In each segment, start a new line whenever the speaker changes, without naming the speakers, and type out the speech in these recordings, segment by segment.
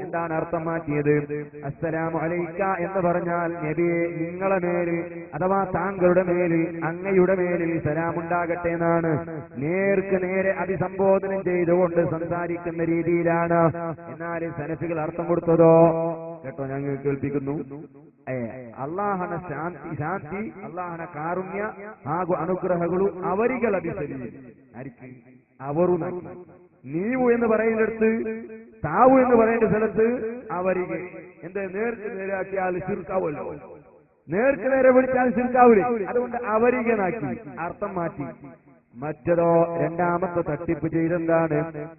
എന്താണ് അർത്ഥം മാറ്റിയത്? അസ്സലാമു അലൈക എന്ന് പറഞ്ഞാൽ നബിയെ നിങ്ങളെ മേലിൽ അഥവാ താങ്കളുടെ മേലിൽ അങ്ങയുടെ മേലിൽ സലാമുണ്ടാകട്ടെ എന്നാണ്. നേർക്ക് നേരെ അഭിസംബോധനം ചെയ്തുകൊണ്ട് സംസാരിക്കുന്ന രീതിയിലാണ്. എന്നാൽ സലഫികൾ അർത്ഥം കൊടുത്തതോ കേട്ടോ, ഞങ്ങൾ കേൾപ്പിക്കുന്നു. ಅಲ್ಲಾಹನ ಶಾಂತಿ ಅಲ್ಲಾಹನ ಕಾರುಣ್ಯ ಹಾಗೂ ಅನುಗ್ರಹಗಳು ಅವರಿಗೆ ಲಭಿಸಲಿ. ಅವರು ನೀವು ಎಂದು പറയുന്നിടത്ത് ತಾವು ಎಂದು പറയേണ്ട സ്ഥലത്ത് അവರಿಗೆ എന്ത് നേർക്ക് നേരാക്കിയാൽ ശിർക്കാവല്ലോ, നേർക്ക് നേരെ വിളിച്ചാൽ ശിർക്കാവില്ല. അതുകൊണ്ട് അവರಿಗೆ നാക്കി അർത്ഥം മാറ്റി. മറ്റതോ രണ്ടാമത്തെ തട്ടിപ്പ് ചെയ്തെന്താണ്?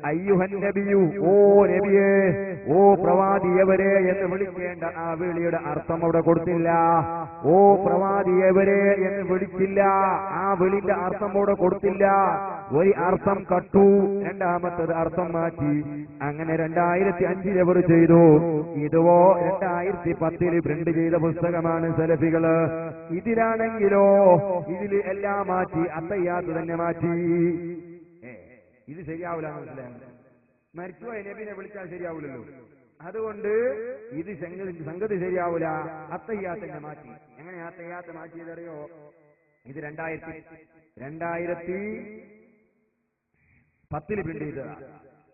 അയ്യുഹൻ നബിയു, ഓ നബിയേ, ഓ പ്രവാദിയവരെ എന്ന് വിളിക്കേണ്ട ആ വിളിയുടെ അർത്ഥം അവിടെ കൊടുത്തില്ല. ഓ പ്രവാദിയവരെ എന്ന് വിളിച്ചില്ല, ആ വിളിന്റെ അർത്ഥം അവിടെ കൊടുത്തില്ല. ഒരു അർത്ഥം കട്ടു, രണ്ടാമത്തത് അർത്ഥം മാറ്റി. അങ്ങനെ 2005 അവർ ചെയ്തു. ഇതുവോ 2010 പ്രിന്റ് ചെയ്ത പുസ്തകമാണ് സലഫികള്. ഇതിലാണെങ്കിലോ ഇതിൽ എല്ലാം മാറ്റി, അത്തയ്യാത്ത് തന്നെ മാറ്റി. ഇത് ശരിയാവില്ല, മനസ്സിലായി. മരിച്ചുപോയ നബിനെ വിളിച്ചാൽ ശരിയാവില്ലല്ലോ. അതുകൊണ്ട് ഇത് സംഗതി ശരിയാവൂല, അത്തയ്യാത്ത് തന്നെ മാറ്റി. എങ്ങനെ അത്തയ്യാത്ത് മാറ്റിയതറിയോ? ഇത് 2010 പ്രിന്റ് ചെയ്തതാണ്.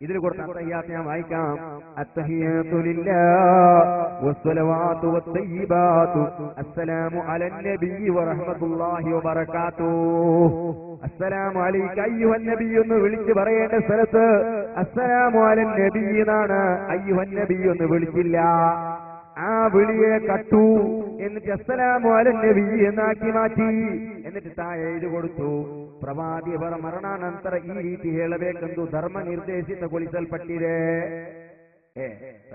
ഇതിൽ കൊടുത്ത അത്തഹിയാത്ത് ഞാൻ വായിക്കാം. അത്തഹിയാത്തു ലില്ലാഹ് വസ്സലവാതു വത്തയ്യിബാതു അസ്സലാമു അലൻ നബിയ്യി വറഹ്മത്തുള്ളാഹി വബറകാതുഹു. അസ്സലാമു അലൈക അയ്യുഹൻ നബി എന്ന് വിളിച്ച് പറയേണ്ട സ്ഥലത്ത് അസ്സലാമു അലൻ നബി എന്നാണ്. അയ്യുഹൻ നബി എന്ന് വിളിച്ചില്ല, ആ വിളിയെ കട്ടു. എന്നിട്ട് അസ്സലാമു അലൻ നബി എന്നാക്കി മാറ്റി. എന്നിട്ട് താഴെ എഴുതി കൊടുത്തു, ಪ್ರವಾದಿಯವರ ಮರಣಾನಂತರ ಈ ರೀತಿ ಹೇಳಬೇಕೆಂದು ಧರ್ಮ ನಿರ್ದೇಶಿತಗೊಳಿಸಲ್ಪಟ್ಟಿದೆ.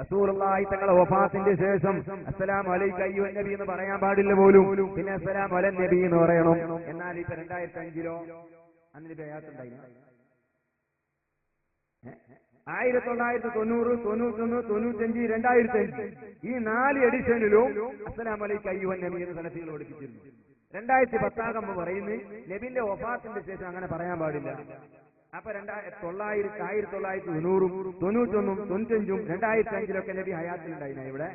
റസൂലുള്ളാഹി തങ്ങളുടെ വഫാത്തിന്റെ ശേഷം അസ്സലാമു അലൈക അയ്യുഹൻ നബി എന്ന് പറയാൻ പാടില്ല പോലും. പിന്നെ അസ്സലാമു അലൻ നബി എന്ന് പറയണം. എന്നാൽ ഇപ്പൊ 2005 അന്നിട്ട് ആയത്തുണ്ടായി. 1990, 91, 95, 2005 ഈ 4 എഡിഷനിലും അസ്സലാമു അലൈക അയ്യുഹൻ നബി എന്ന് സലഫികൾ പഠിപ്പിച്ചിരുന്നു. 2010 പറയുന്നത് നബിന്റെ വഫാത്തിന്റെ ശേഷം അങ്ങനെ പറയാൻ പാടില്ല. അപ്പൊ 1990, 91, 95, 2005 നബി ഹയാത്തിലുണ്ടായിരുന്നു. ഇവിടെ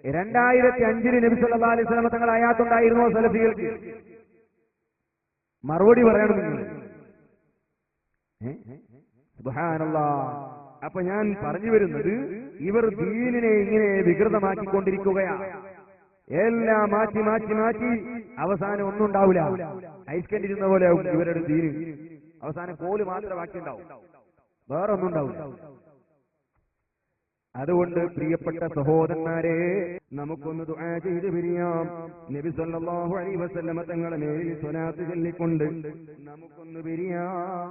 2005 നബി സല്ലല്ലാഹു അലൈഹി വസല്ലം തങ്ങൾ ഹയാത്തുണ്ടായിരുന്നോ? സലഫികൾക്ക് മറുപടി പറയണം നിങ്ങൾ. സുബ്ഹാനല്ലാഹ്. അപ്പൊ ഞാൻ പറഞ്ഞു വരുന്നത്, ഇവർ ദീനിനെ ഇങ്ങനെ വികൃതമാക്കിക്കൊണ്ടിരിക്കുകയാണ്. എല്ലാം മാറ്റി മാറ്റി മാറ്റി അവസാനം ഒന്നും ഉണ്ടാവില്ല. ഐസ്കണ്ടിരുന്ന പോലെ ഇവരുടെ ദീന് അവസാനം കോല് മാത്രം ബാക്കിയുണ്ടാവും, വേറെ ഒന്നും ഉണ്ടാവില്ല. അതുകൊണ്ട് പ്രിയപ്പെട്ട സഹോദരന്മാരെ, നമുക്കൊന്ന് ദുആ ചെയ്ത് പിരിയാം. നബി സല്ലല്ലാഹു അലൈഹി വസല്ലം തങ്ങളുടെ മേലിൽ സ്വലാത്ത് ചൊല്ലിക്കൊണ്ട് നമുക്കൊന്ന് പിരിയാം.